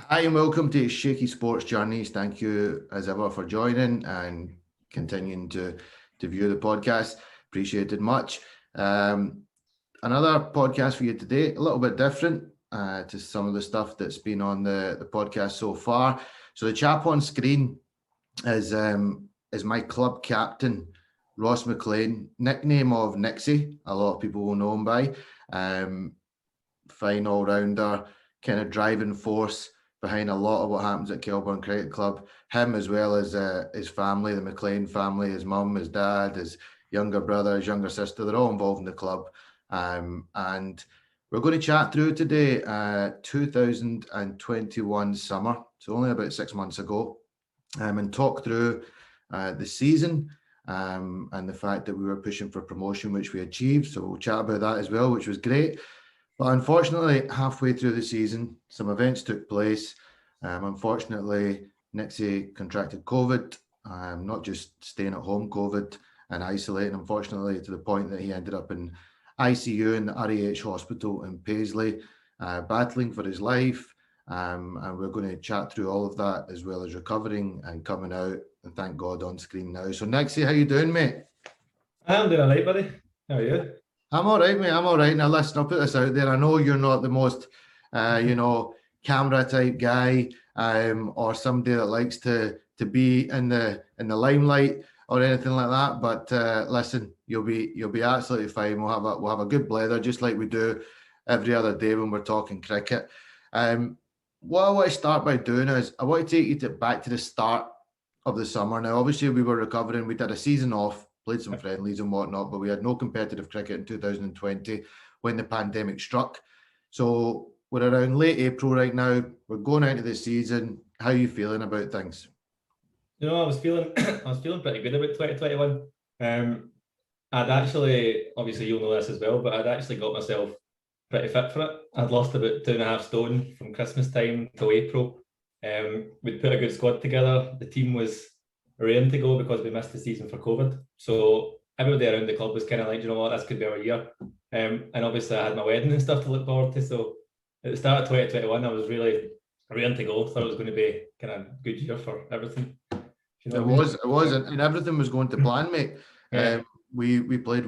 Hi and welcome to Shaky Sports Journeys. Thank you as ever for joining and continuing to view the podcast. Appreciated much. Another podcast for you today, a little bit different to some of the stuff that's been on the podcast so far. So the chap on screen is my club captain, Ross Maclean, nickname of Nixie. A lot of people will know him by. Fine all-rounder, kind of driving force behind a lot of what happens at Kelburne Cricket Club. Him as well as his family, the Maclean family, his mum, his dad, his younger brother, his younger sister, they're all involved in the club. And we're going to chat through today 2021 summer, so only about 6 months ago, and talk through the season and the fact that we were pushing for promotion, which we achieved. So we'll chat about that as well, which was great. But unfortunately, halfway through the season, some events took place. Unfortunately, Nixie contracted COVID, not just staying at home COVID and isolating, unfortunately, to the point that he ended up in ICU in the RAH hospital in Paisley, battling for his life. And we're going to chat through all of that as well as recovering and coming out, and thank God on screen now. So Nixie, how you doing, mate? I'm doing all right, buddy. How are you? I'm all right, mate. I'm all right. Now, listen, I'll put this out there. I know you're not the most, camera type guy, or somebody that likes to be in the limelight or anything like that. But listen, you'll be absolutely fine. We'll have a good blether, just like we do every other day when we're talking cricket. What I want to start by doing is I want to take you back to the start of the summer. Now, obviously, we were recovering. We did a season off. Played some friendlies and whatnot, but we had no competitive cricket in 2020 when the pandemic struck. So we're around late April right now. We're going into the season. How are you feeling about things? I was feeling pretty good about 2021. I'd actually, obviously you'll know this as well, but I'd actually got myself pretty fit for it. I'd lost about 2.5 stone from Christmas time till April. We'd put a good squad together. The team was raring to go because we missed the season for COVID. So everybody around the club was kind of like, you know what, this could be our year. And obviously I had my wedding and stuff to look forward to. So at the start of 2021, I was really raring to go. Thought it was going to be kind of a good year for everything. You know, it was, and everything was going to plan, mate. Yeah. We played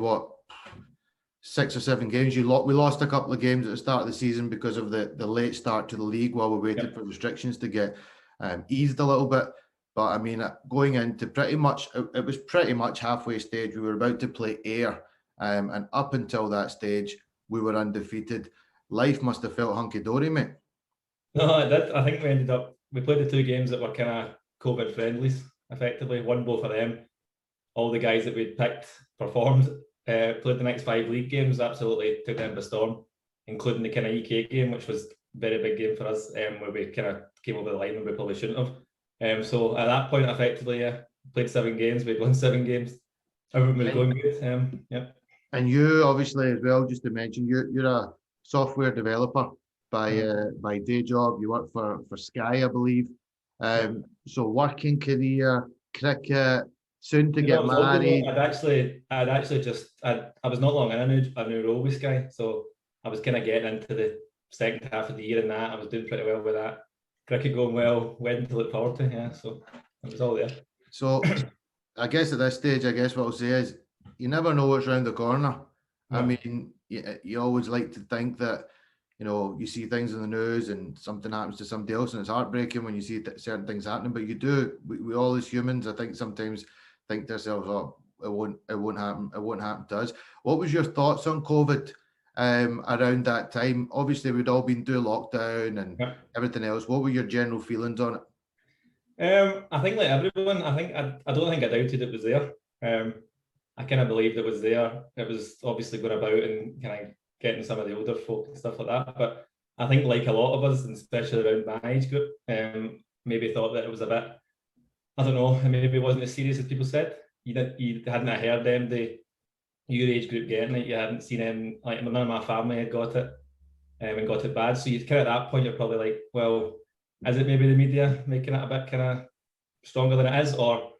6 or 7 games. We lost a couple of games at the start of the season because of the late start to the league while we waited for restrictions to get eased a little bit. But I mean, going into it was pretty much halfway stage. We were about to play Ayr, and up until that stage, we were undefeated. Life must have felt hunky-dory, mate. No, it did. I think we played the 2 games that were kind of COVID friendlies, effectively. Won both of them. All the guys that we'd picked performed. Played the next 5 league games, absolutely took them by storm, including the kind of EK game, which was a very big game for us, where we kind of came over the line when we probably shouldn't have. So at that point, effectively, played 7 games. We'd won 7 games. Everything was going good. And you, obviously, as well, just to mention, you're a software developer by day job. You work for Sky, I believe. So working career, cricket, soon to get married. I was not long in a new role with Sky, so I was kind of getting into the second half of the year and that. I was doing pretty well with that. Cricket going well, wedding to look forward to, so it was all there. So I guess at this stage, what I'll say is you never know what's around the corner. No. I mean, you always like to think that, you see things in the news and something happens to somebody else and it's heartbreaking when you see certain things happening, but we all as humans, I think sometimes think to ourselves, oh, it won't happen to us. What was your thoughts on COVID around that time? Obviously, we'd all been through lockdown and everything else. What were your general feelings on it? I think like everyone, I don't think I doubted it was there. I kind of believed it was there. It was obviously going about and kind of getting some of the older folk and stuff like that. But I think like a lot of us, and especially around my age group, maybe thought that it was a bit, I don't know, maybe it wasn't as serious as people said. You hadn't heard them, your age group getting it. You hadn't seen them, like none of my family had got it and got it bad. So you kind of at that point, you're probably like, well, is it maybe the media making it a bit kind of stronger than it is? Or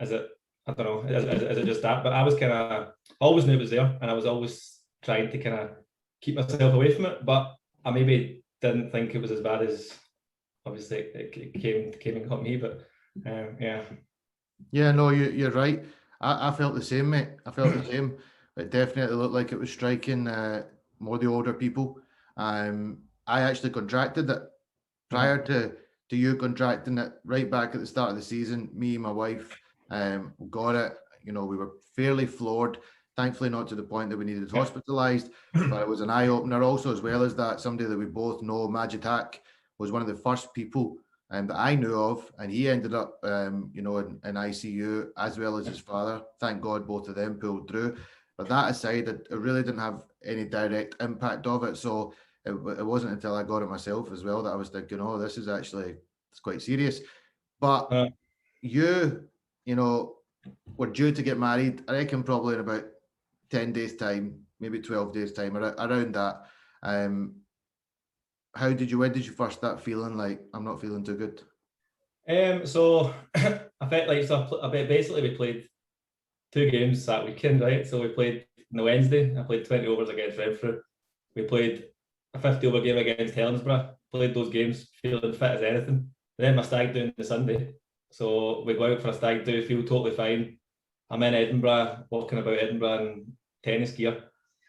is it, I don't know, is it just that? But I was kind of, always knew it was there. And I was always trying to kind of keep myself away from it. But I maybe didn't think it was as bad as obviously it came and got me, but yeah. Yeah, no, you're right. I felt the same, mate. I felt the same. It definitely looked like it was striking more the older people. I actually contracted it prior to you contracting it right back at the start of the season. Me and my wife got it. You know, we were fairly floored. Thankfully, not to the point that we needed hospitalised, but it was an eye opener. Also, as well as that, somebody that we both know, Magitak, was one of the first people that I knew of, and he ended up, you know, in ICU as well as his father. Thank God, both of them pulled through. But that aside, it really didn't have any direct impact of it. So it wasn't until I got it myself as well that I was thinking, oh, this is actually, it's quite serious. But you know, were due to get married, I reckon probably in about 10 days time, maybe 12 days time, around that. When did you first start feeling like, I'm not feeling too good? So I felt like, basically we played 2 games that weekend, right? So we played on the Wednesday, I played 20 overs against Renfrew. We played a 50 over game against Helensburgh, played those games feeling fit as anything. Then my stag do on the Sunday. So we go out for a stag do, feel totally fine. I'm in Edinburgh, walking about Edinburgh in tennis gear.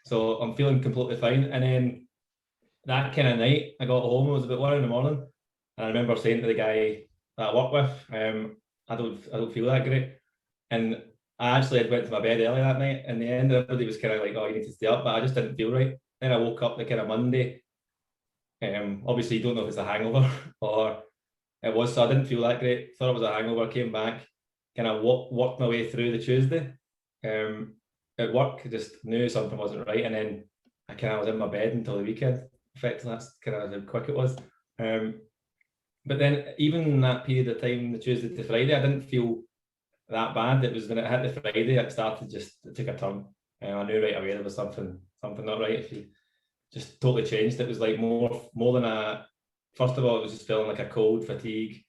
So I'm feeling completely fine. And then that kind of night, I got home, it was about 1 in the morning. And I remember saying to the guy that I work with, I don't feel that great. And I actually had went to my bed early that night. In the end, everybody was kind of like, oh, you need to stay up, but I just didn't feel right. Then I woke up the kind of Monday. Obviously, you don't know if it's a hangover or it was, so I didn't feel that great. Thought it was a hangover, came back, kind of worked my way through the Tuesday. At work, I just knew something wasn't right. And then I kind of was in my bed until the weekend. Effectively, that's kind of how quick it was. But then even in that period of time, the Tuesday to Friday, I didn't feel that bad. It was when it hit the Friday, it took a turn. I knew right away there was something not right. If you just totally changed, it was like more than a. First of all, it was just feeling like a cold, fatigue,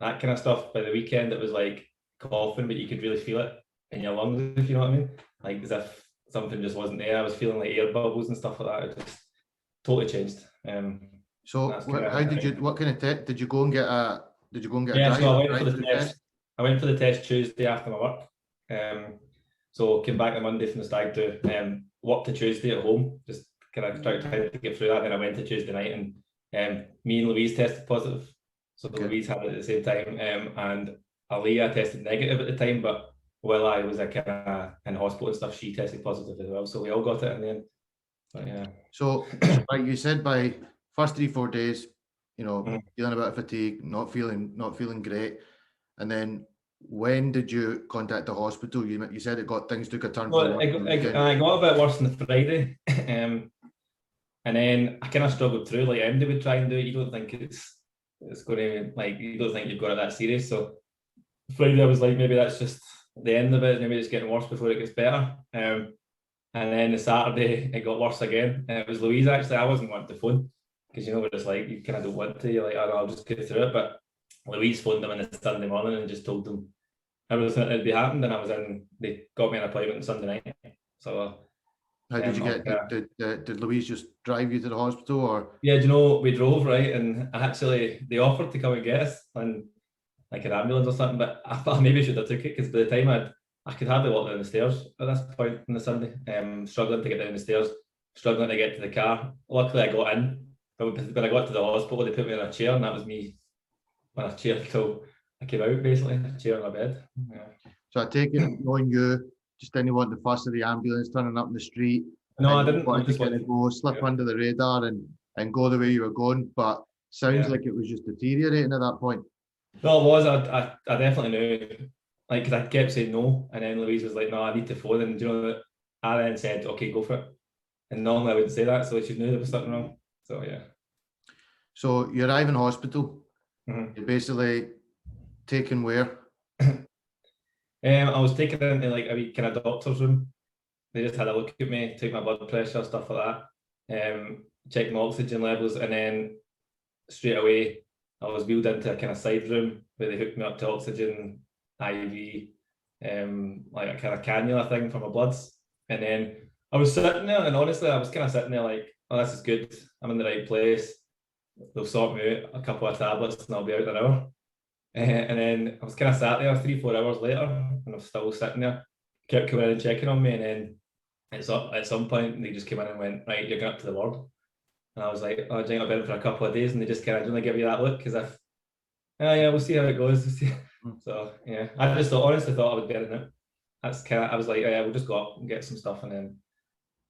that kind of stuff. By the weekend, it was like coughing, but you could really feel it in your lungs, if you know what I mean. Like as if something just wasn't there. I was feeling like air bubbles and stuff like that. It just totally changed. So how did you? What kind of test did you go and get a? Did you go and get a drive? So I went for the test. I went for the test Tuesday after my work. So came back on Monday from the stag do. Worked the Tuesday at home. Just kind of tried to get through that. Then I went to Tuesday night, and me and Louise tested positive. So Louise had it at the same time, and Aaliyah tested negative at the time. But while I was kind of in hospital and stuff, she tested positive as well. So we all got it in the end. But yeah. So like you said, by first 3-4 days, you know, feeling a bit of fatigue, not feeling great, and then when did you contact the hospital? You said things took a turn. Well, I got a bit worse on the Friday, and then I kind of struggled through. Like MD would try and do it. You don't think it's going to, like, you don't think you've got it that serious. So Friday I was like, maybe that's just the end of it. Maybe it's getting worse before it gets better. And then the Saturday it got worse again. And it was Louise actually. I wasn't wanting to phone because you know what it's like. You kind of don't want to. You're like, oh, no, I'll just get through it. But Louise phoned them on the Sunday morning and just told them everything that had been happened. And I was in. They got me an appointment on Sunday night. So. How did you get? Did Louise just drive you to the hospital, or? Yeah, you know, we drove, right, and they offered to come and get us on like an ambulance or something, but I thought maybe I should have took it because by the time I could hardly walk down the stairs at this point on the Sunday. Struggling to get down the stairs, struggling to get to the car. Luckily, I got in, but when I got to the hospital, they put me in a chair, and that was me on a chair till I came out, basically, a chair on my bed. Yeah. So I take it, knowing you, just didn't want the fuss of the ambulance turning up in the street. No, I didn't. I just wanted to go slip under the radar and go the way you were going. But sounds like it was just deteriorating at that point. No, it was. I definitely knew. Like, because I kept saying no, and then Louise was like, "No, I need to phone." And you know, I then said, "Okay, go for it." And normally I wouldn't say that, so she knew there was something wrong. So yeah. So you arrive in hospital. You're basically taken where? I was taken into like a wee kind of doctor's room. They just had a look at me, took my blood pressure, stuff like that, checked my oxygen levels, and then straight away I was wheeled into a kind of side room where they hooked me up to oxygen, IV, like a kind of cannula thing for my bloods. And then I was sitting there, and honestly, I was kind of sitting there like, oh, this is good. I'm in the right place. they'll sort me out a couple of tablets and I'll be out in an hour. And then I was kind of sat there 3-4 hours later, and I'm still sitting there, kept coming in and checking on me, and then at some point they just came in and went, right, you're going up to the ward. And I was like, oh, I think I've been for a couple of days, and they just kind of only give you that look as if, oh, yeah, we'll see how it goes. So yeah, I just honestly thought I would get it out. That's kind of, I was like, yeah, we'll just go up and get some stuff, and then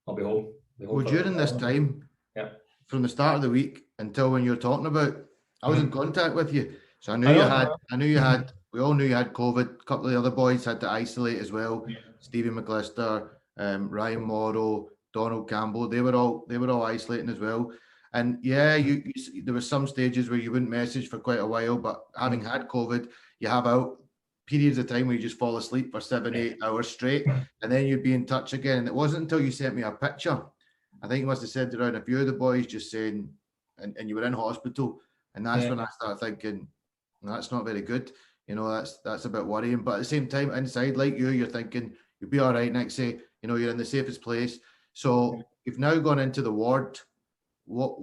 I'll be home. Well, during this time, yeah, from the start of the week until when you're talking about, I was in contact with you, so I knew you had. We all knew you had COVID. A couple of the other boys had to isolate as well. Yeah. Stevie McLister, Ryan Morrow, Donald Campbell. They were all isolating as well. And yeah, you there were some stages where you wouldn't message for quite a while, but having had COVID, you have out periods of time where you just fall asleep for 7-8 hours straight, and then you'd be in touch again. And it wasn't until you sent me a picture, I think you must have sent it around a few of the boys, just saying, and you were in hospital, and that's when I started thinking, that's not very good. You know, that's a bit worrying. But at the same time, inside, like you're thinking you'll be all right next day. You know, you're in the safest place. So you've now gone into the ward. What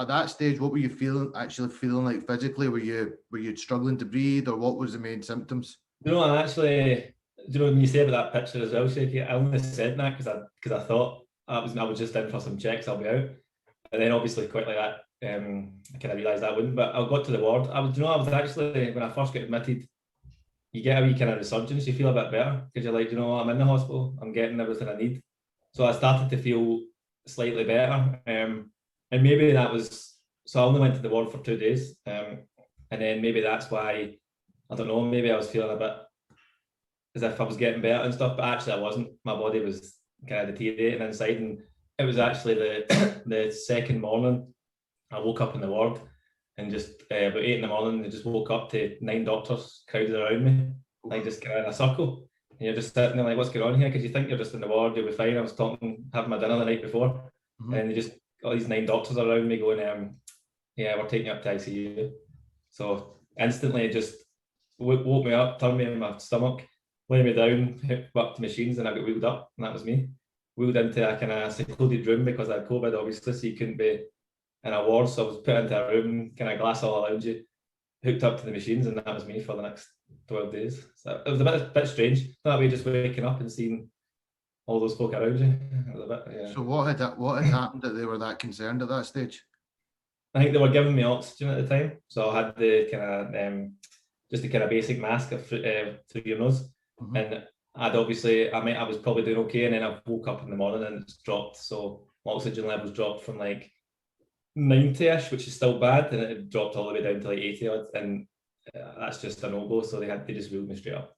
at that stage? What were you actually feeling like physically? Were you struggling to breathe, or what was the main symptoms? You know, when you say about that picture as well, Shaky, I only said that because I thought I was just in for some checks. I'll be out, and then obviously quick like that. I kind of realised that wouldn't. But I got to the ward. I was actually, when I first got admitted, you get a wee kind of resurgence. You feel a bit better because you're like, you know what, I'm in the hospital. I'm getting everything I need. So I started to feel slightly better, and maybe that was, so I only went to the ward for 2 days, and then maybe that's why, I don't know, maybe I was feeling a bit as if I was getting better and stuff, but actually I wasn't. My body was kind of deteriorating inside, and it was actually the second morning I woke up in the ward, and just about 8 in the morning, I just woke up to 9 doctors crowded around me, like just kind of in a circle. And you're just sitting there like, what's going on here? Because you think you're just in the ward, you'll be fine. I was having my dinner the night before, and they just, all these 9 doctors around me going, yeah, we're taking you up to ICU. So instantly it just woke me up, turned me in my stomach, laid me down, hooked up to machines, and I got wheeled up, and that was me. Wheeled into a kind of secluded room because I had COVID, obviously, so you couldn't be in a ward. So I was put into a room, kind of glass all around you, hooked up to the machines, and that was me for the next 12 days. So it was a bit strange. That way, just waking up and seeing all those folk around you. It was a bit, yeah. So what had happened that they were that concerned at that stage? I think they were giving me oxygen at the time, so I had the kind of just the kind of basic mask through your nose, and I was probably doing okay, and then I woke up in the morning and it's dropped. So my oxygen levels dropped from like 90-ish, which is still bad, and it dropped all the way down to like 80 odd, and that's just a no-go. So they just wheeled me straight up.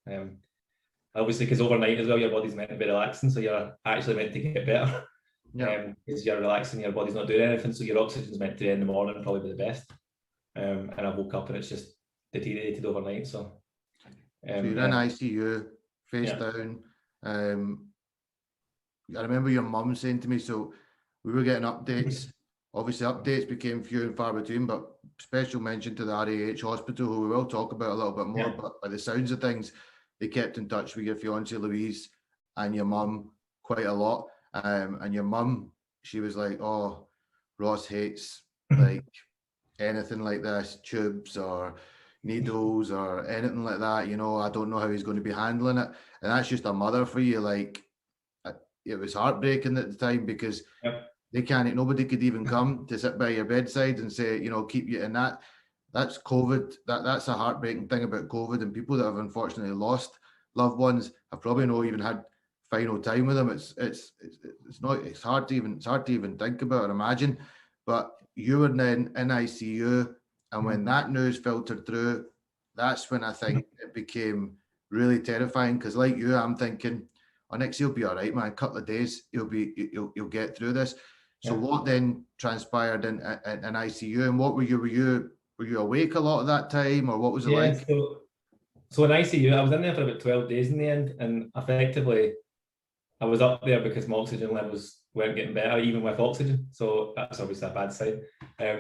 Obviously, because overnight as well, your body's meant to be relaxing, so you're actually meant to get better. Because you're relaxing, your body's not doing anything, so your oxygen's meant to be in the morning, probably be the best. And I woke up and it's just deteriorated overnight. So you're in ICU, face down. I remember your mum saying to me, so we were getting updates. Obviously, updates became few and far between, but special mention to the RAH hospital, who we will talk about a little bit more. But by the sounds of things, they kept in touch with your fiancée Louise and your mum quite a lot. And your mum, she was like, oh, Ross hates like anything like this, tubes or needles or anything like that. You know, I don't know how he's going to be handling it. And that's just a mother for you. Like, it was heartbreaking at the time because nobody could even come to sit by your bedside and say, you know, keep you in that. That's COVID. That's a heartbreaking thing about COVID, and people that have unfortunately lost loved ones have probably not even had final time with them. It's hard to even think about or imagine. But you were then in ICU, and when that news filtered through, that's when I think it became really terrifying. Because like you, I'm thinking, oh, Nix, he'll be all right, man. A couple of days, he'll get through this. So what then transpired in ICU, and what were you awake a lot of that time, or what was it like? So in ICU, I was in there for about 12 days in the end, and effectively I was up there because my oxygen levels weren't getting better, even with oxygen. So that's obviously a bad sign.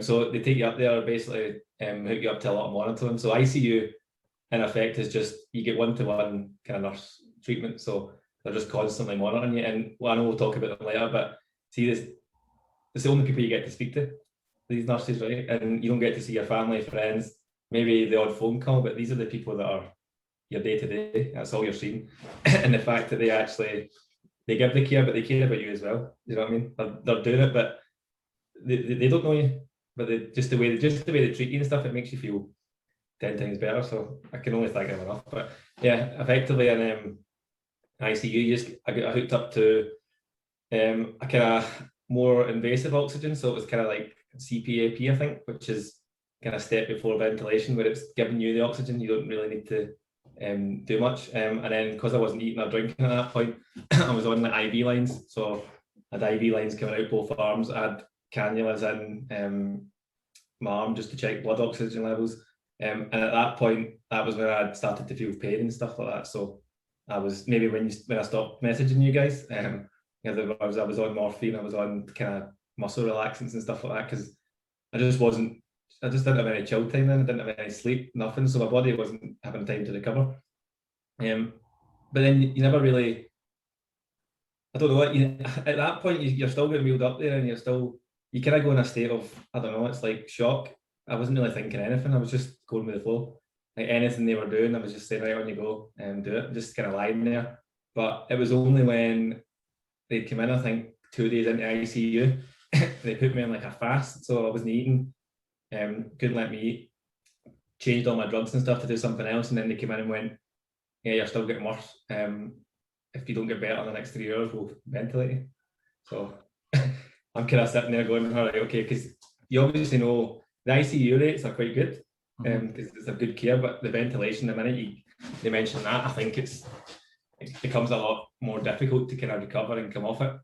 So they take you up there, basically hook you up to a lot of monitoring. So ICU, in effect, is just, you get one-to-one kind of nurse treatment. So they're just constantly monitoring you. And I know we'll talk about them later, but see, it's the only people you get to speak to. these nurses, right? And you don't get to see your family, friends, maybe the odd phone call, but these are the people that are your day to day. That's all you're seeing. And the fact that they give the care, but they care about you as well. You know what I mean? They're doing it, but they don't know you. But just the way they treat you and stuff, it makes you feel 10 times better. So I can only thank them enough. But yeah, effectively in ICU, I got hooked up to a kind of more invasive oxygen. So it was kind of like CPAP, I think, which is kind of step before ventilation, where it's giving you the oxygen. You don't really need to do much. And then because I wasn't eating or drinking at that point, I was on the IV lines. So I had IV lines coming out both arms. I had cannulas in my arm just to check blood oxygen levels. And at that point, that was when I started to feel pain and stuff like that. So I was maybe when I stopped messaging you guys, I was on morphine, I was on kind of muscle relaxants and stuff like that, because I just didn't have any chill time then, I didn't have any sleep, nothing. So my body wasn't having time to recover. But then you never really, I don't know what, at that point you're still getting wheeled up there and you kind of go in a state of, I don't know, it's like shock. I wasn't really thinking anything, I was just going with the flow. Like anything they were doing, I was just saying, right, on you go and do it, just kind of lying there. But it was only when they'd come in, I think 2 days into ICU, they put me on like a fast, so I wasn't eating, couldn't let me eat, changed all my drugs and stuff to do something else, and then they came in and went, yeah, you're still getting worse. If you don't get better in the next 3 hours, we'll ventilate you. So I'm kind of sitting there going, all right, okay, because you obviously know the ICU rates are quite good, because it's a good care, but the ventilation, the minute they mention that, I think it becomes a lot more difficult to kind of recover and come off it.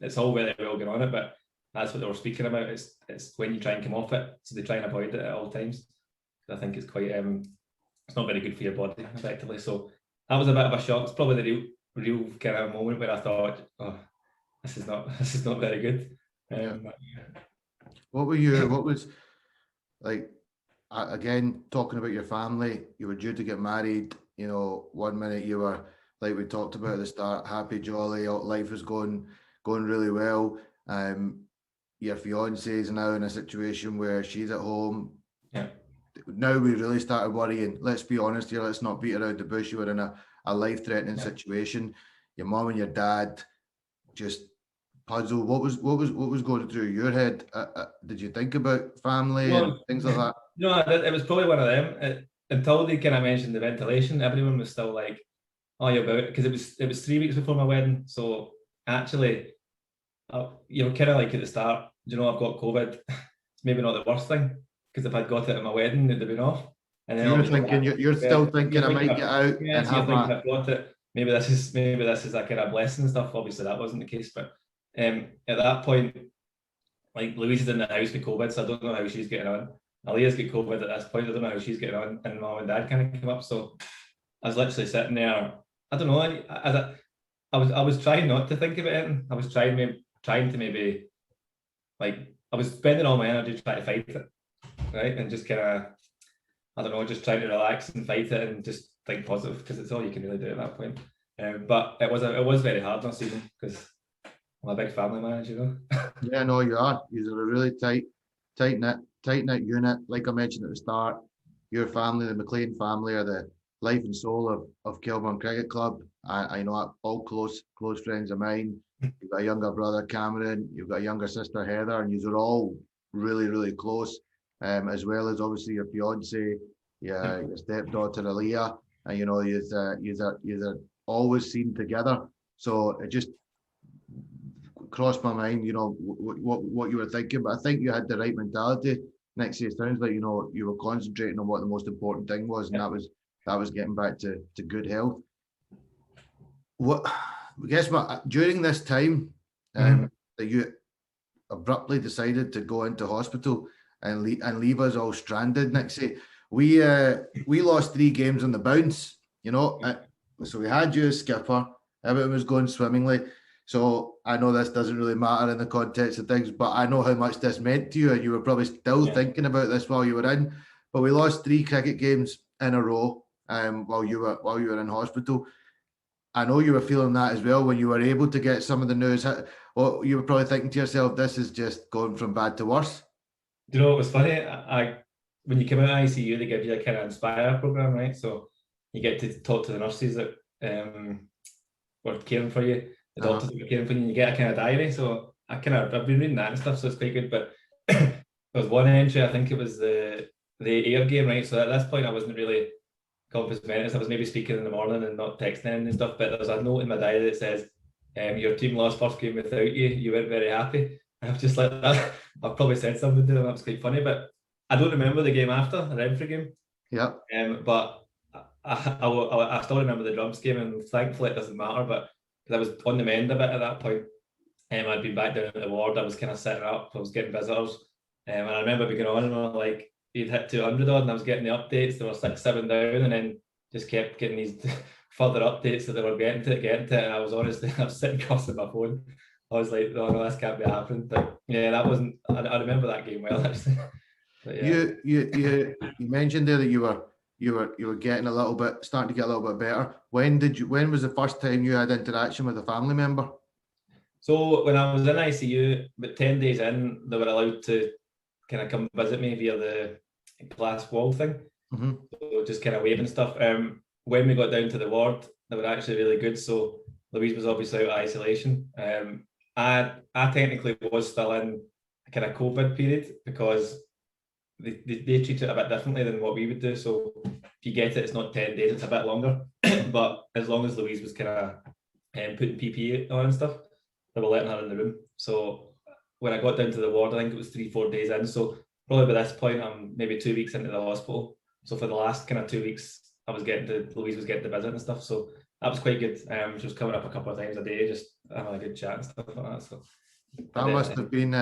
It's all very well going on it, but that's what they were speaking about. It's when you try and come off it, so they try and avoid it at all times. I think it's quite it's not very good for your body, effectively. So that was a bit of a shock. It's probably the real kind of moment where I thought, oh, this is not very good. What was like, again, talking about your family, you were due to get married, 1 minute you were, like we talked about at the start, happy, jolly, life was going really well. Your fiance is now in a situation where she's at home. Yeah. Now we really started worrying. Let's be honest here. Let's not beat around the bush. You were in a life-threatening situation. Your mom and your dad just puzzled. What was going through your head? Did you think about family and things like that? No, it was probably one of them. Until they kind of mentioned the ventilation, everyone was still like, "Oh, you're about," because it was 3 weeks before my wedding. So actually, kind of like at the start, I've got COVID. It's maybe not the worst thing, because if I'd got it at my wedding, it'd have been off. And then you're still thinking I might get out and have I've got it. Maybe this is a kind of blessing and stuff. Obviously, that wasn't the case, but at that point, like Louise is in the house with COVID, so I don't know how she's getting on. Aaliyah's got COVID at this point. I don't know how she's getting on, and mom and dad kind of came up. So I was literally sitting there. I don't know. I was trying not to think about it. I was trying to maybe, like, I was spending all my energy trying to fight it, right, and just kind of, I don't know, just trying to relax and fight it and just think positive, because it's all you can really do at that point. But it was very hard this season, because I'm a big family man, Yeah, no, you are. You're a really tight knit unit. Like I mentioned at the start, your family, the Maclean family, are the life and soul of Kelburne Cricket Club. I know all close friends of mine. You've got a younger brother, Cameron. You've got a younger sister, Heather, and you're all really, really close. As well as obviously your fiance, your stepdaughter, Aaliyah, and you're always seen together. So it just crossed my mind, what you were thinking. But I think you had the right mentality. Nixon, it sounds like you were concentrating on what the most important thing was, and that was getting back to good health. During this time that you abruptly decided to go into hospital and leave us all stranded, Nixie, we lost 3 games on the bounce, so we had you as skipper, everything was going swimmingly. So I know this doesn't really matter in the context of things, but I know how much this meant to you, and you were probably still thinking about this while you were in. But we lost 3 cricket games in a row while you were in hospital. I know you were feeling that as well when you were able to get some of the news. You were probably thinking to yourself, this is just going from bad to worse. Do you know what was funny? When you come out of ICU, they give you a kind of Inspire program, right? So you get to talk to the nurses that were caring for you, the doctors that were caring for you, and you get a kind of diary. So I've been reading that and stuff, so it's quite good. But there was one entry, I think it was the air game, right? So at this point, I wasn't really compass mentis. I was maybe speaking in the morning and not texting and stuff. But there's a note in my diary that says, "Your team lost first game without you. You weren't very happy." And I've just like that. I've probably said something to them that was quite funny, but I don't remember the game after the Renfrew game. Yeah. But I still remember the drums game, and thankfully it doesn't matter. But because I was on the mend a bit at that point, I'd been back down at the ward. I was kind of sitting up. I was getting visitors, and I remember being on and like he'd hit 200 odd, and I was getting the updates. They were 6-7 down, and then just kept getting these further updates that they were getting to it. And I was honestly, I was sitting crossing my phone. I was like, "Oh no, this can't be happening." But yeah, that wasn't. I remember that game well actually. But, yeah. You mentioned there that you were getting a little bit, starting to get a little bit better. When was the first time you had interaction with a family member? So when I was in ICU, but 10 days in, they were allowed to kind of come visit me via the glass wall thing. Mm-hmm. So just kind of waving stuff. When we got down to the ward, they were actually really good. So Louise was obviously out of isolation. I technically was still in a kind of COVID period because they treat it a bit differently than what we would do. So if you get it, it's not 10 days, it's a bit longer. But as long as Louise was kind of putting PPE on and stuff, they were letting her in the room. So when I got down to the ward, I think it was 3-4 days in. So probably by this point, I'm maybe 2 weeks into the hospital. So for the last kind of 2 weeks, Louise was getting the visit and stuff. So that was quite good. She was coming up a couple of times a day, just having a good chat and stuff like that. So that must have been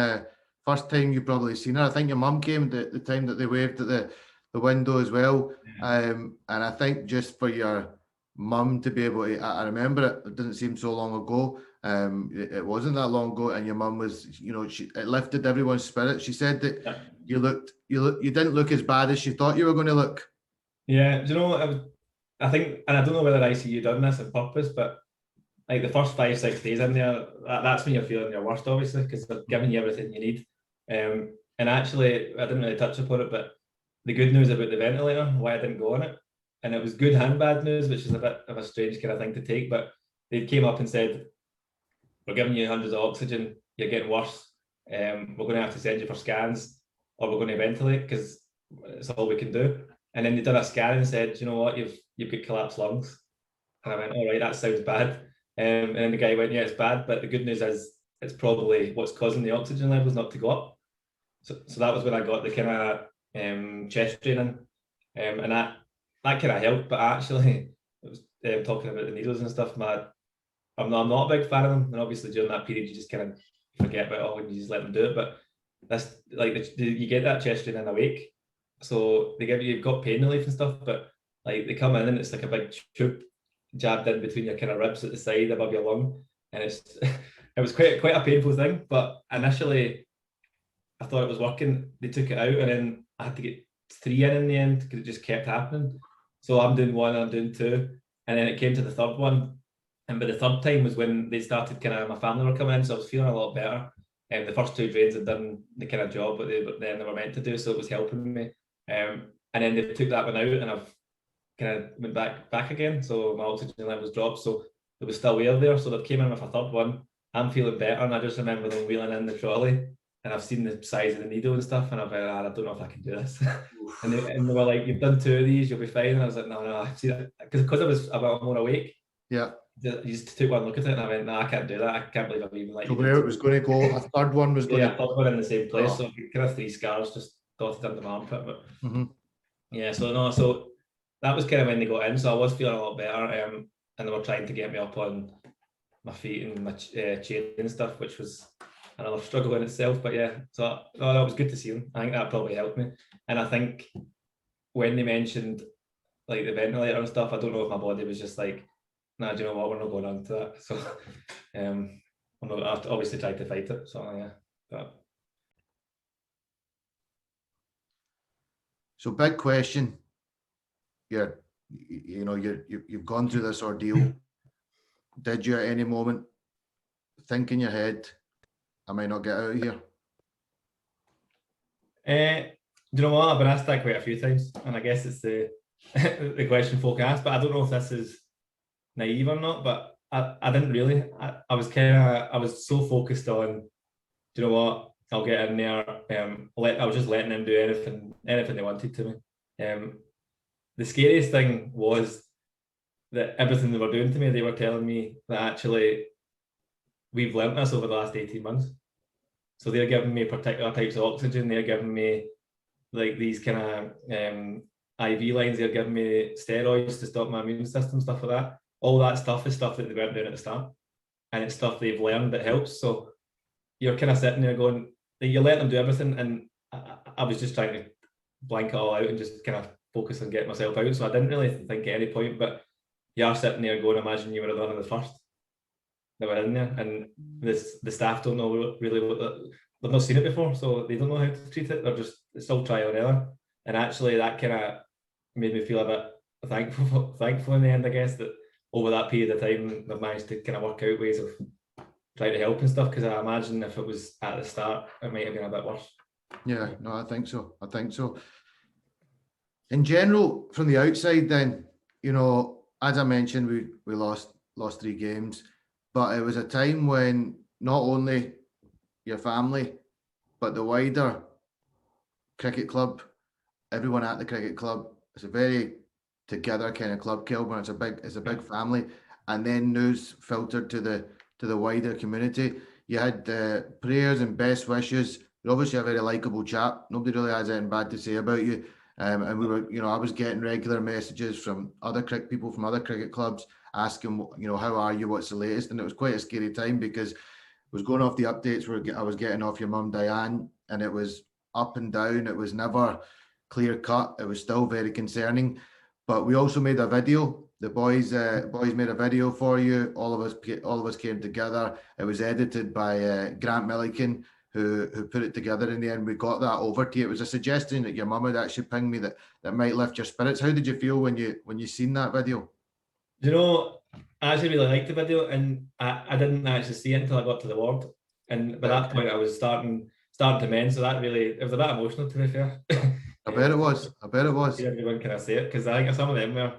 first time you probably seen her. I think your mum came the time that they waved at the window as well. Yeah. And I think just for your mum to be able to, I remember it doesn't seem so long ago. It wasn't that long ago, and your mum was, it lifted everyone's spirit. She said that you didn't look as bad as she thought you were going to look. Yeah, do you know, I think, and I don't know whether ICU done this on purpose, but like the first 5-6 days in there, that's when you're feeling your worst, obviously, because they're giving you everything you need. And actually, I didn't really touch upon it, but the good news about the ventilator, why I didn't go on it, and it was good and bad news, which is a bit of a strange kind of thing to take, but they came up and said, "We're giving you hundreds of oxygen, you're getting worse. We're going to have to send you for scans, or we're going to ventilate because it's all we can do." And then they did a scan and said, "You know what, you've got collapsed lungs." And I went, "All right, that sounds bad." And then the guy went, "Yeah, it's bad, but the good news is it's probably what's causing the oxygen levels not to go up." So that was when I got the kind of chest training, and that kind of helped. But actually, it was talking about the needles and stuff. I'm not a big fan of them, and obviously during that period you just kind of forget about it all and you just let them do it. But that's like you get that chest training awake, so you've got pain relief and stuff, but like they come in and it's like a big tube jabbed in between your kind of ribs at the side above your lung, and it was quite a painful thing. But initially I thought it was working. They took it out, and then I had to get 3 in the end because it just kept happening. So I'm doing 1, I'm doing 2, and then it came to the third one. And by the third time was when they started my family were coming in, so I was feeling a lot better. And the first 2 drains had done the kind of job, but then they were meant to do, so it was helping me. And then they took that one out, and I've kind of went back again. So my oxygen levels dropped, so there was still air there. So they came in with a third one. I'm feeling better, and I just remember them wheeling in the trolley, and I've seen the size of the needle and stuff, and I've been, I don't know if I can do this. and they were like, "You've done 2 of these, you'll be fine." And I was like, "No, I've seen it," because I was more awake. Yeah. You just took one look at it, and I went, "No, I can't do that. I can't believe I've even let you." So where it was going to go, a third one was going to... Yeah, a third one in the same place. Oh. So kind of 3 scars just dotted under my armpit. But yeah, so that was kind of when they got in. So I was feeling a lot better, and they were trying to get me up on my feet and my chain and stuff, which was another struggle in itself. But yeah, so that was good to see them. I think that probably helped me. And I think when they mentioned like the ventilator and stuff, I don't know if my body was just like, "Nah, do you know what? We're not going on to that." So I've obviously tried to fight it. So yeah. But... So big question. You've gone through this ordeal. Did you at any moment think in your head, "I might not get out of here"? Do you know what? I've been asked that quite a few times, and I guess it's the the question folk ask, but I don't know if this is naive or not. But I didn't really. I was so focused on, do you know what? I'll get in there. I was just letting them do anything they wanted to me. The scariest thing was that everything they were doing to me, they were telling me that actually we've learnt this over the last 18 months. So they're giving me particular types of oxygen. They're giving me like these kind of IV lines. They're giving me steroids to stop my immune system, stuff like that. All that stuff is stuff that they weren't doing at the start, and it's stuff they've learned that helps. So you're kind of sitting there going, you let them do everything, and I was just trying to blank it all out and just kind of focus on getting myself out. So I didn't really think at any point, but you are sitting there going, imagine you were one of the first that were in there, and the staff don't know really what they've not seen it before, so they don't know how to treat it. It's still trial and error, and actually that kind of made me feel a bit thankful in the end, I guess, that over that period of time they've managed to kind of work out ways of trying to help and stuff, because I imagine if it was at the start it might have been a bit worse. Yeah, no, I think so. In general, from the outside then, you know, as I mentioned, we lost 3 games, but it was a time when not only your family, but the wider cricket club, everyone at the cricket club, it's a very together kind of club, Kelburne. It's a big family, and then news filtered to the wider community. You had prayers and best wishes. You're obviously a very likable chap. Nobody really has anything bad to say about you. And we were, you know, I was getting regular messages from other people from other cricket clubs asking, you know, how are you? What's the latest? And it was quite a scary time because I was going off the updates where I was getting off your mum, Diane, and it was up and down. It was never clear cut. It was still very concerning. But we also made a video. The boys made a video for you. All of us came together. It was edited by Grant Milliken, who put it together in the end. We got that over to you. It was a suggestion that your mum had actually pinged me that might lift your spirits. How did you feel when you seen that video? You know, I actually really liked the video, and I didn't actually see it until I got to the ward. And by that point I was starting to mend, so it was a bit emotional, to be fair. I bet it was. Everyone kind of say it, because I think some of them were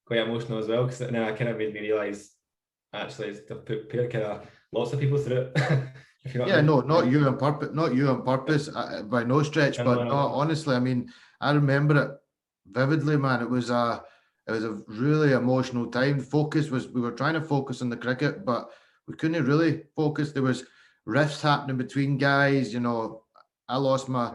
quite emotional as well, because then I kind of made me realise actually they've put kind of lots of people through it. Yeah, no, not you on purpose, by no stretch, but no, honestly, I mean, I remember it vividly, man. It was a really emotional time. We were trying to focus on the cricket, but we couldn't really focus. There was rifts happening between guys. You know, I lost my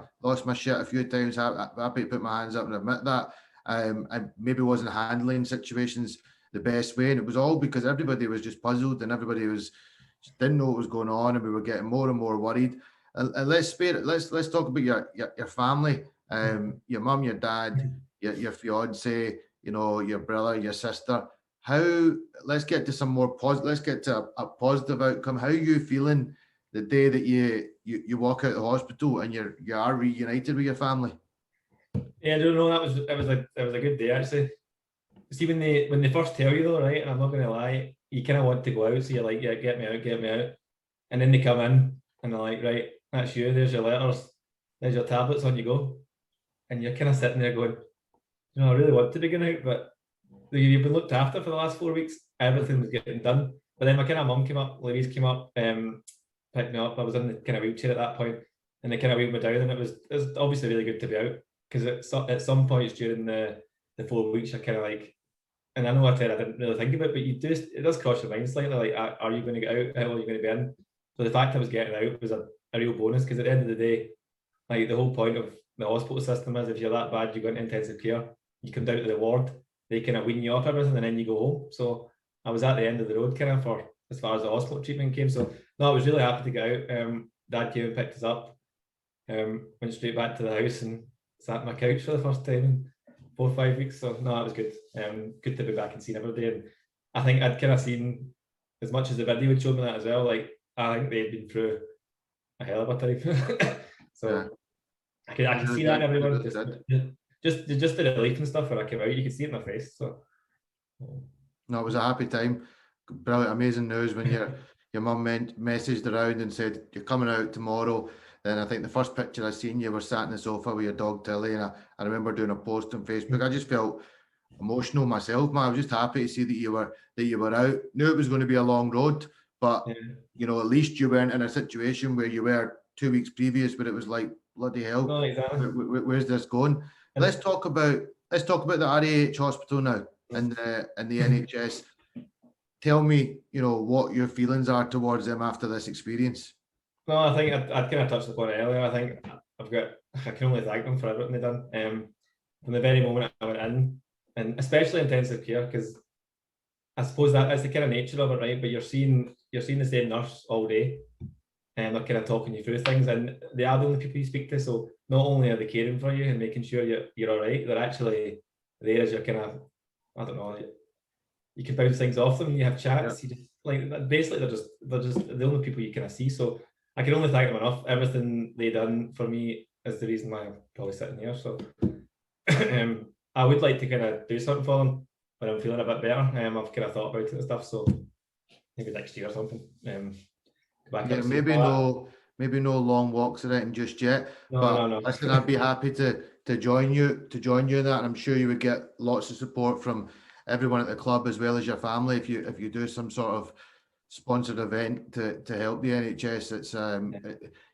shit a few times. Happy to put my hands up and admit that. I maybe wasn't handling situations the best way, and it was all because everybody was just puzzled and everybody didn't know what was going on, and we were getting more and more worried. And let's talk about your family, your mum, your dad, your fiance, you know, your brother, your sister. Let's get to some more positive. Let's get to a positive outcome. How are you feeling the day that you walk out of the hospital and you are reunited with your family? Yeah, I don't know. It was a good day, actually. See, when they first tell you though, right? And I'm not gonna lie, you kind of want to go out, so you're like, yeah, get me out. And then they come in and they're like, right, that's you. There's your letters. There's your tablets. On you go. And you're kind of sitting there going, you know, I really want to be going out, but you've been looked after for the last 4 weeks. Everything was getting done. But then my kind of mum came up, Louise came up, picked me up. I was in the kind of wheelchair at that point, and they kind of wheeled me down, and it was obviously really good to be out, because at some points during the 4 weeks, you're kind of like, and I know I didn't really think about it, but it does cross your mind slightly, like, are you going to get out? How long are you going to be in? So the fact I was getting out was a real bonus, because at the end of the day, like, the whole point of the hospital system is if you're that bad, you go into intensive care, you come down to the ward, they kind of wean you off everything, and then you go home. So I was at the end of the road kind of for as far as the hospital treatment came. So no, I was really happy to get out. Dad came and picked us up, went straight back to the house and sat on my couch for the first time in 4 or 5 weeks. So no, it was good. Good to be back and seeing everybody. And I think I'd kind of seen, as much as the video would show me that as well, like, I think they'd been through a hell of a time. So yeah. I can see that in everyone. Just the relief and stuff when I came out, you could see it in my face. So no, it was a happy time. Brilliant, amazing news when your mum messaged around and said you're coming out tomorrow. then I think the first picture I seen, you were sat in the sofa with your dog Tilly, and I remember doing a post on Facebook. I just felt emotional myself, man. I was just happy to see that you were out. Knew it was going to be a long road, but you know, at least you weren't in a situation where you were 2 weeks previous, where it was like, bloody hell, No, exactly. where's this going? Let's talk about the RAH hospital now and the NHS. Tell me, you know, what your feelings are towards them after this experience. No, I think I'd kind of touched upon it earlier. I think I can only thank them for everything they've done. From the very moment I went in, and especially intensive care, because I suppose that's the kind of nature of it, right? But you're seeing the same nurse all day, and they're kind of talking you through things, and they are the only people you speak to. So not only are they caring for you and making sure you're all right, they're actually there as you're kind of, I don't know, you can bounce things off them and you have chats. You just like, basically they're just the only people you kind of see. So I can only thank them enough. Everything they done for me is the reason why I'm probably sitting here. So I would like to kind of do something for them when I'm feeling a bit better. I've kind of thought about it and stuff. So maybe next year or something. Maybe no long walks or anything just yet. No. Listen, I'd be happy to join you in that, and I'm sure you would get lots of support from everyone at the club as well as your family if you do some sort of sponsored event to help the NHS. It's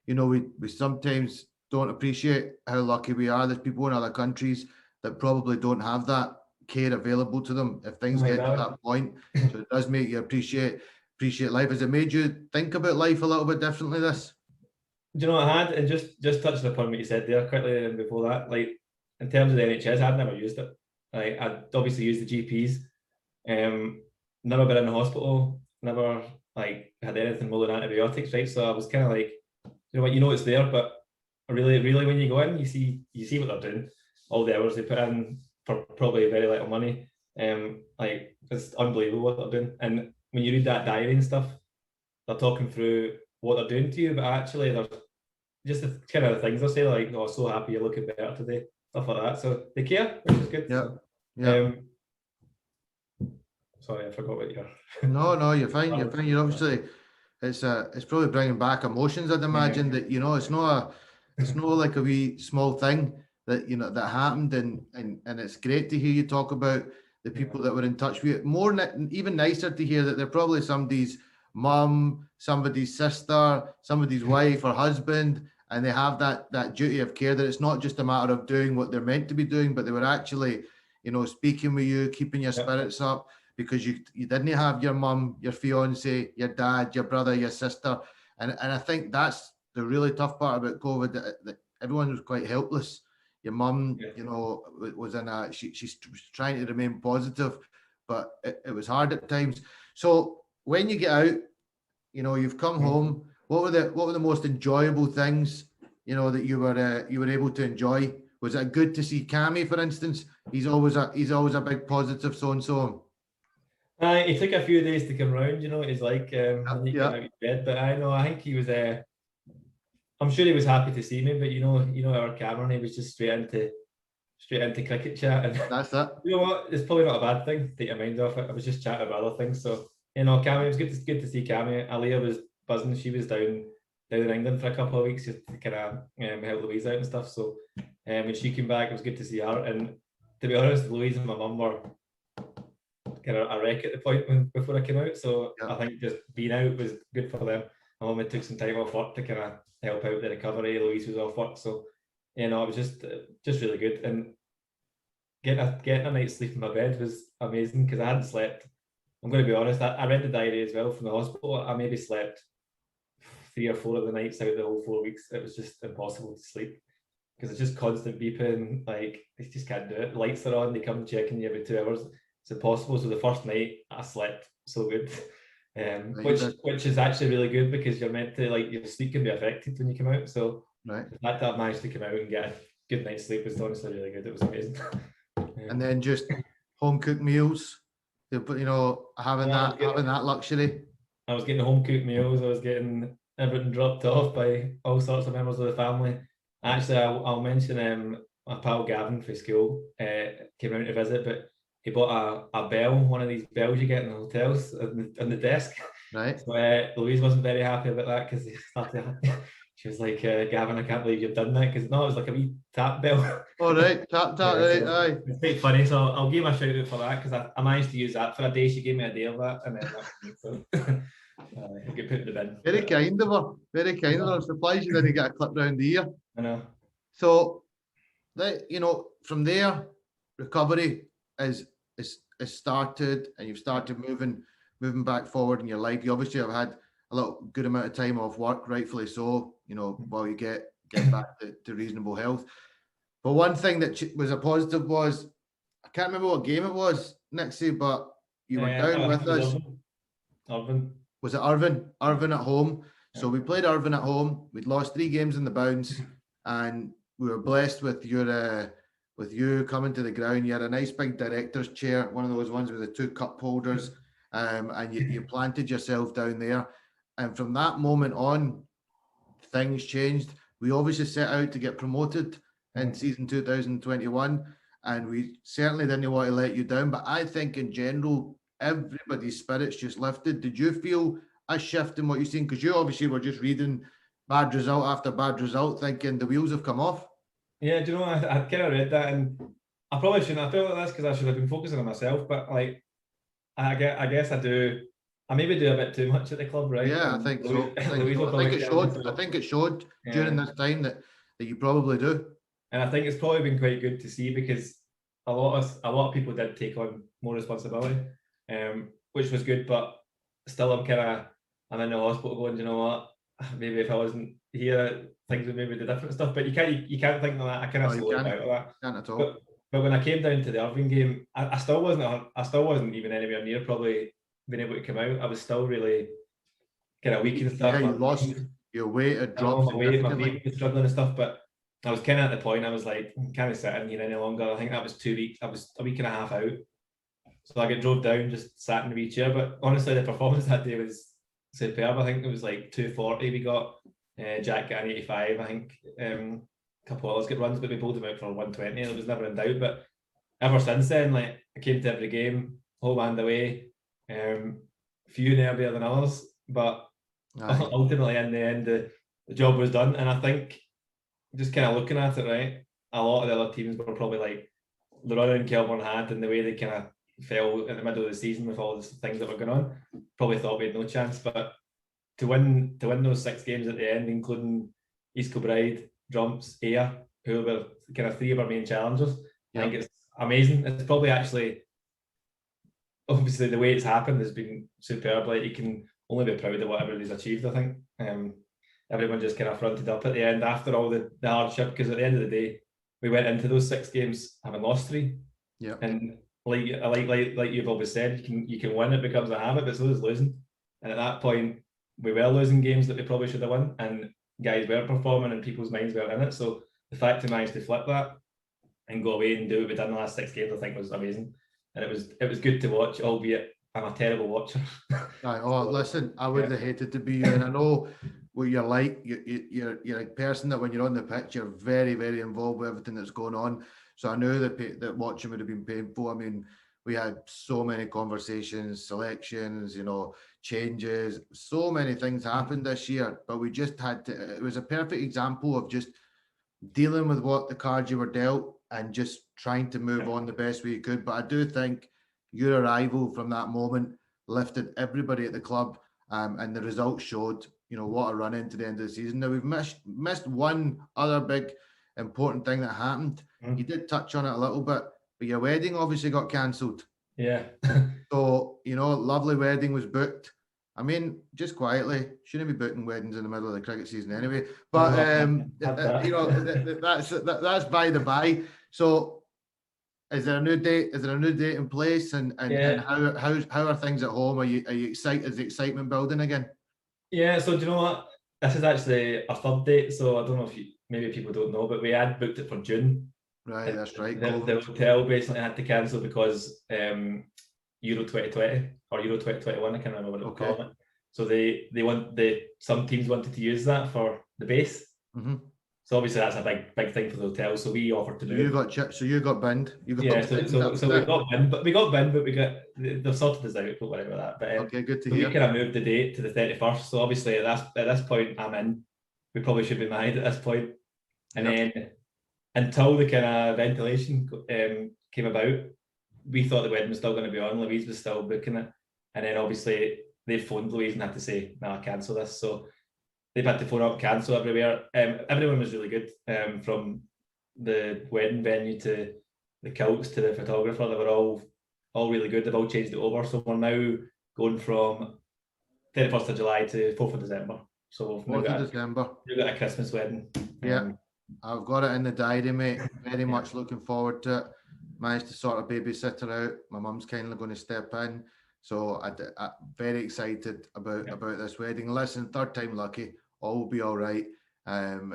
you know, we sometimes don't appreciate how lucky we are. There's people in other countries that probably don't have that care available to them if things get to that point. So it does make you appreciate life. Has it made you think about life a little bit differently, this? Do you know what I had? And just touching upon what you said there quickly and before that, like in terms of the NHS, I'd never used it. Like I'd obviously used the GPs. Never been in the hospital, never like had anything more than antibiotics, right? So I was kind of like, you know what, it's there, but really when you go in, you see what they're doing, all the hours they put in for probably very little money. Like it's unbelievable what they're doing. And when you read that diary and stuff, they're talking through what they're doing to you, but actually they're just the kind of things they're saying, like, "Oh, so happy you're looking better today," stuff like that. So they care, which is good. Yeah. Sorry, I forgot what you're. No, you're fine. You're fine. You're obviously, it's probably bringing back emotions. I'd imagine that, you know, it's not like a wee small thing that, you know, that happened, and it's great to hear you talk about the people that were in touch with you. Even nicer to hear that they're probably somebody's mum, somebody's sister, somebody's wife or husband, and they have that duty of care, that it's not just a matter of doing what they're meant to be doing, but they were actually, you know, speaking with you, keeping your spirits up, because you didn't have your mum, your fiance, your dad, your brother, your sister, and I think that's the really tough part about COVID, that everyone was quite helpless. Your mum, you know, was in she's trying to remain positive, but it was hard at times. So when you get out, you know, you've come home. What were the most enjoyable things, you know, that you were able to enjoy? Was it good to see Cammy, for instance? He's always a big positive, so and so. He took a few days to come round, you know. He's like when he came out of bed, but I think he was. I'm sure he was happy to see me, but you know, our Cameron, he was just straight into cricket chat, and that's it. You know what? It's probably not a bad thing. Take your mind off it. I was just chatting about other things. So you know, Cammy, it was good to see Cammy. Aliyah was buzzing. She was down in England for a couple of weeks just to kind of help Louise out and stuff. So when she came back, it was good to see her. And to be honest, Louise and my mum were kind of a wreck at the point before I came out. So I think just being out was good for them. My mum had took some time off work to kind of help out the recovery. Louise was off work, so you know, it was just really good. And getting a night's sleep in my bed was amazing, because I hadn't slept. I'm going to be honest, I read the diary as well from the hospital. I maybe slept 3 or 4 of the nights out of the whole 4 weeks. It was just impossible to sleep, because it's just constant beeping. Like, they just can't do it. Lights are on, they come checking you every 2 hours. It's impossible. So the first night I slept so good, which is actually really good, because you're meant to, like, your sleep can be affected when you come out. So the fact that I managed to come out and get a good night's sleep was honestly really good. It was amazing. And then just home cooked meals, you know, having that luxury. I was getting home cooked meals. I was getting everything dropped off by all sorts of members of the family. Actually, I'll mention my pal Gavin from school came out to visit, but he bought a bell, one of these bells you get in the hotels, on the desk. Right. So Louise wasn't very happy about that, because She was like, Gavin, I can't believe you've done that, because no, it was like a wee tap bell. All right, tap, Yeah, right, so aye. it's quite funny, so I'll give my shout out for that, because I managed to use that for a day. She gave me a day of that, and then that was me, so I'll get put in the bin. Very kind of her. Very kind of her. I'm surprised you didn't get a clip round the ear. I know. So, from there, recovery is started, and you've started moving back forward in your life. You obviously have had a little good amount of time off work, rightfully so. While you get back to reasonable health. But one thing that was a positive was, I can't remember what game it was, Nixie, but you were down with us. Irvine. Was it Irvine? Irvine at home. So we played Irvine at home. We'd lost 3 games in the bounce, and we were blessed with you coming to the ground. You had a nice big director's chair, one of those ones with the 2 cup holders, and you planted yourself down there. And from that moment on, things changed. We obviously set out to get promoted in season 2021, and we certainly didn't want to let you down. But I think in general, everybody's spirits just lifted. Did you feel a shift in what you've seen? Because you obviously were just reading bad result after bad result, thinking the wheels have come off. Yeah, do you know, I kind of read that, and I probably shouldn't have felt like this, because I should have been focusing on myself. But like, I guess I do. I maybe do a bit too much at the club, right? Yeah, I think so. I think it showed during this time that you probably do. And I think it's probably been quite good to see, because a lot of people did take on more responsibility, which was good. But still, I'm in the hospital going, you know what? Maybe if I wasn't here, things would maybe be different stuff. But you can't think like that. I kind of slowed out of that. Can't at all. But when I came down to the Irvine game, I still wasn't even anywhere near probably being able to come out. I was still really kind of weak and stuff. Yeah, you lost your weight, it dropped. My weight was struggling and stuff, but I was kind of at the point, I was like, I can't sit in here any longer. I think that was 2 weeks. I was a week and a half out. So I get drove down, just sat in the wee chair. But honestly, the performance that day was superb. I think it was like 240 we got. Jack got an 85, I think. A couple of others get runs, but we pulled him out for 120, and it was never in doubt. But ever since then, like, I came to every game, home and away. Few nervier than others, but ultimately in the end, the job was done. And I think, just kind of looking at it, right, a lot of the other teams were probably like the run Kelburne had, and the way they kind of fell in the middle of the season with all the things that were going on, probably thought we had no chance. But to win those 6 games at the end, including East Kilbride, Drumps, Ayr, who were kind of 3 of our main challengers, I think it's amazing. It's probably actually, obviously, the way it's happened has been superb. Like, you can only be proud of what everybody's achieved, I think. Everyone just kind of fronted up at the end after all the hardship, because at the end of the day, we went into those 6 games having lost 3. Yeah. And like you've always said, you can win, it becomes a habit, but so is losing. And at that point, we were losing games that we probably should have won, and guys weren't performing, and people's minds weren't in it. So the fact to manage to flip that and go away and do what we've done in the last 6 games, I think was amazing. And it was good to watch, albeit I'm a terrible watcher. Listen, I would have hated to be you, and I know what you're like. You're a person that when you're on the pitch, you're very, very involved with everything that's going on. So I knew that watching would have been painful. I mean, we had so many conversations, selections, changes, so many things happened this year, but we just had to. It was a perfect example of just dealing with what the cards you were dealt and just trying to move on the best way you could. But I do think your arrival from that moment lifted everybody at the club, and the results showed, what a run into the end of the season. Now, we've missed one other big important thing that happened. You did touch on it a little bit, but your wedding obviously got cancelled. Yeah. So, lovely wedding was booked. I mean, just quietly, shouldn't be booking weddings in the middle of the cricket season anyway. But that's by the by. So, is there a new date? Is there a new date in place? And how are things at home? Are you excited? Is the excitement building again? Yeah. So, do you know what? This is actually our 3rd date. So I don't know if maybe people don't know, but we had booked it for June. Right, that's right. The hotel basically had to cancel because Euro 2020 or Euro 2021, I can't remember what it was called. So some teams wanted to use that for the base. Mm-hmm. So obviously that's a big thing for the hotel. So we offered to move. You got binned. We got binned, but they've sorted us out. Don't worry about that. But okay, good to hear. We kind of moved the date to the 31st. So obviously at this point I'm in. we probably should be married at this point. And then until the kind of ventilation came about, we thought the wedding was still going to be on. Louise was still booking it. And then obviously they phoned Louise and had to say, "No, cancel this." So they've had to phone up, cancel everywhere. Everyone was really good, from the wedding venue to the kilts to the photographer. They were all really good. They've all changed it over. So we're now going from 31st of July to 4th of December. So we've now got a Christmas wedding. Yeah, I've got it in the diary, mate. Very much looking forward to it. Managed to sort a babysitter out. My mum's kindly going to step in. So I'm very excited about this wedding. Listen, third time lucky. All will be all right.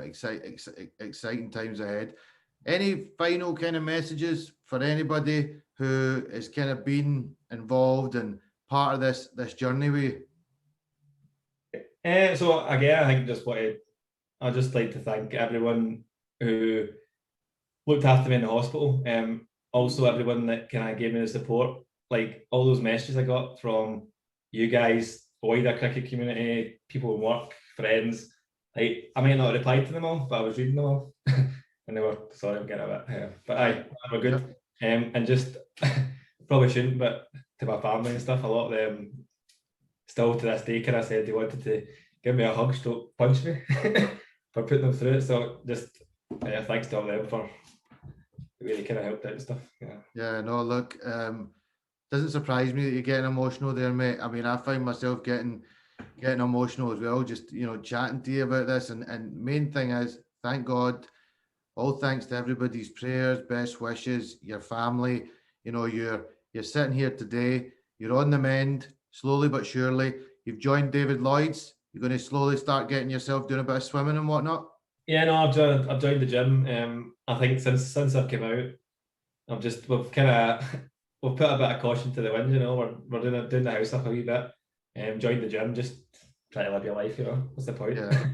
Exciting times ahead. Any final kind of messages for anybody who has kind of been involved and part of this journey with you? So again, I think I'd just like to thank everyone who looked after me in the hospital. Also everyone that kind of gave me the support, like all those messages I got from you guys, wider cricket community, people in work, friends. Like, I might not have replied to them all, but I was reading them all. And they were, sorry, I'm getting a bit, but they were good. And just, probably shouldn't, but to my family and stuff, a lot of them still to this day kind of said they wanted to give me a hug, stroke punch me for putting them through it. So just thanks to all them for really kind of helped out and stuff. Yeah, no, look, doesn't surprise me that you're getting emotional there, mate. I mean, I find myself getting emotional as well, just, chatting to you about this. And main thing is, thank God, all thanks to everybody's prayers, best wishes, your family. You're sitting here today, you're on the mend, slowly but surely. You've joined David Lloyd's. You're going to slowly start getting yourself doing a bit of swimming and whatnot. Yeah, no, I've joined the gym. I think since I've come out, we've put a bit of caution to the wind. We're doing the house up a wee bit. Joined the gym, just try to live your life. What's the point? Yeah.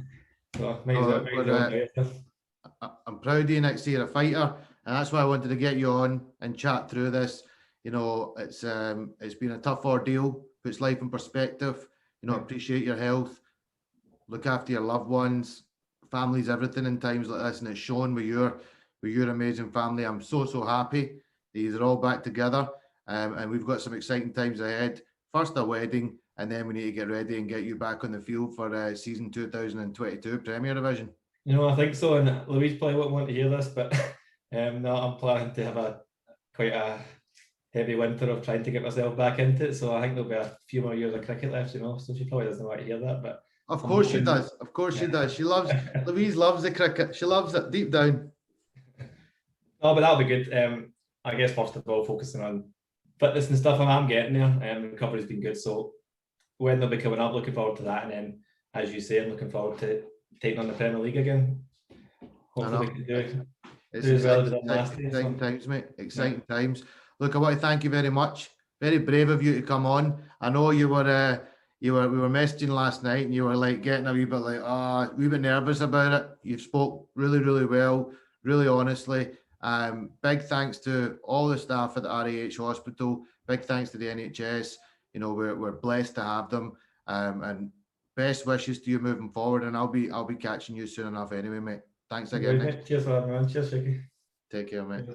So might as well enjoy yourself. I'm proud of you, Nick. You're a fighter, and that's why I wanted to get you on and chat through this. It's been a tough ordeal. Puts life in perspective. Appreciate your health. Look after your loved ones. Family's everything in times like this, and it's shown with your amazing family. I'm so happy these are all back together, and we've got some exciting times ahead. First a wedding, and then we need to get ready and get you back on the field for season 2022 Premier Division. I think so, and Louise probably won't want to hear this, but no, I'm planning to have quite a heavy winter of trying to get myself back into it. So I think there'll be a few more years of cricket left, so she probably doesn't want to hear that, but of course she does. Of course she does. She loves Louise loves the cricket. She loves it deep down. No, but that'll be good. I guess first of all, focusing on fitness and stuff, and I'm getting there. The recovery's been good, so when they'll be coming up, looking forward to that. And then, as you say, I'm looking forward to taking on the Premier League again. Hopefully, we can do as well as last year. Exciting times, mate. Exciting times. Look, I want to thank you very much. Very brave of you to come on. I know we were messaging last night, and you were like getting a wee bit like, a wee bit nervous about it. You spoke really, really well, really honestly. Big thanks to all the staff at the RAH Hospital. Big thanks to the NHS. We're blessed to have them. And best wishes to you moving forward. And I'll be catching you soon enough anyway, mate. Thanks again, mate. Cheers for having me on. Cheers, Shaky. Take care, mate.